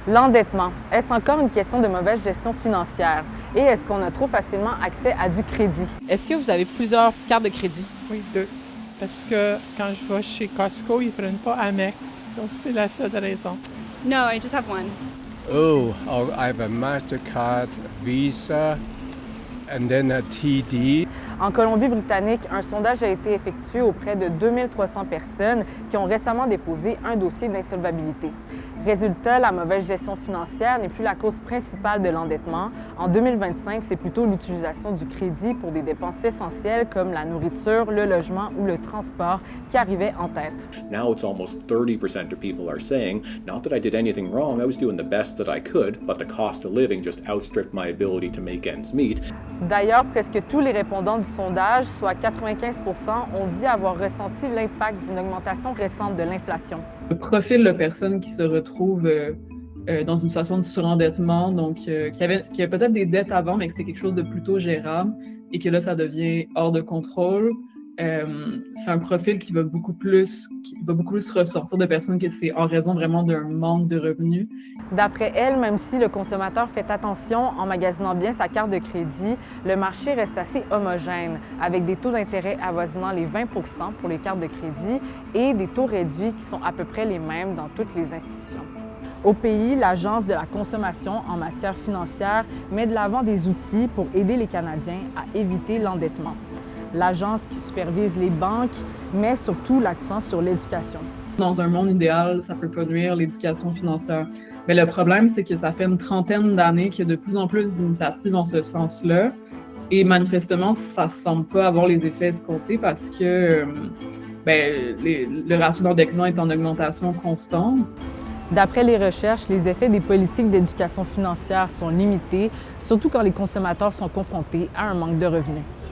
L'endettement, est-ce encore une question de mauvaise gestion financière? Et est-ce qu'on a trop facilement accès à du crédit? Est-ce que vous avez plusieurs cartes de crédit? Oui, deux. Parce que quand je vais chez Costco, ils ne prennent pas Amex. Donc, c'est la seule raison. No, I just have one. I have a MasterCard, Visa, and then a TD. En Colombie-Britannique, un sondage a été effectué auprès de 2300 personnes qui ont récemment déposé un dossier d'insolvabilité. Résultat, la mauvaise gestion financière n'est plus la cause principale de l'endettement. En 2025, c'est plutôt l'utilisation du crédit pour des dépenses essentielles comme la nourriture, le logement ou le transport qui arrivait en tête. Now it's almost 30% of people are saying, not that I did anything wrong, I was doing the best that I could, but the cost of living just outstripped my ability to make ends meet. D'ailleurs, presque tous les répondants du sondage, soit 95 ont dit avoir ressenti l'impact d'une augmentation récente de l'inflation. Le profil de personnes qui se retrouvent dans une situation de surendettement, donc qui avait peut-être des dettes avant, mais que c'était quelque chose de plutôt gérable et que là, ça devient hors de contrôle. C'est un profil qui va beaucoup plus ressortir de personnes que c'est en raison vraiment d'un manque de revenus. D'après elle, même si le consommateur fait attention en magasinant bien sa carte de crédit, le marché reste assez homogène, avec des taux d'intérêt avoisinant les 20 pour les cartes de crédit et des taux réduits qui sont à peu près les mêmes dans toutes les institutions. Au pays, l'Agence de la consommation en matière financière met de l'avant des outils pour aider les Canadiens à éviter l'endettement. L'agence qui supervise les banques met surtout l'accent sur l'éducation. Dans un monde idéal, ça peut pas nuire l'éducation financière. Mais le problème, c'est que ça fait une trentaine d'années qu'il y a de plus en plus d'initiatives en ce sens-là. Et manifestement, ça ne semble pas avoir les effets escomptés parce que le ratio d'endettement est en augmentation constante. D'après les recherches, les effets des politiques d'éducation financière sont limités, surtout quand les consommateurs sont confrontés à un manque de revenus.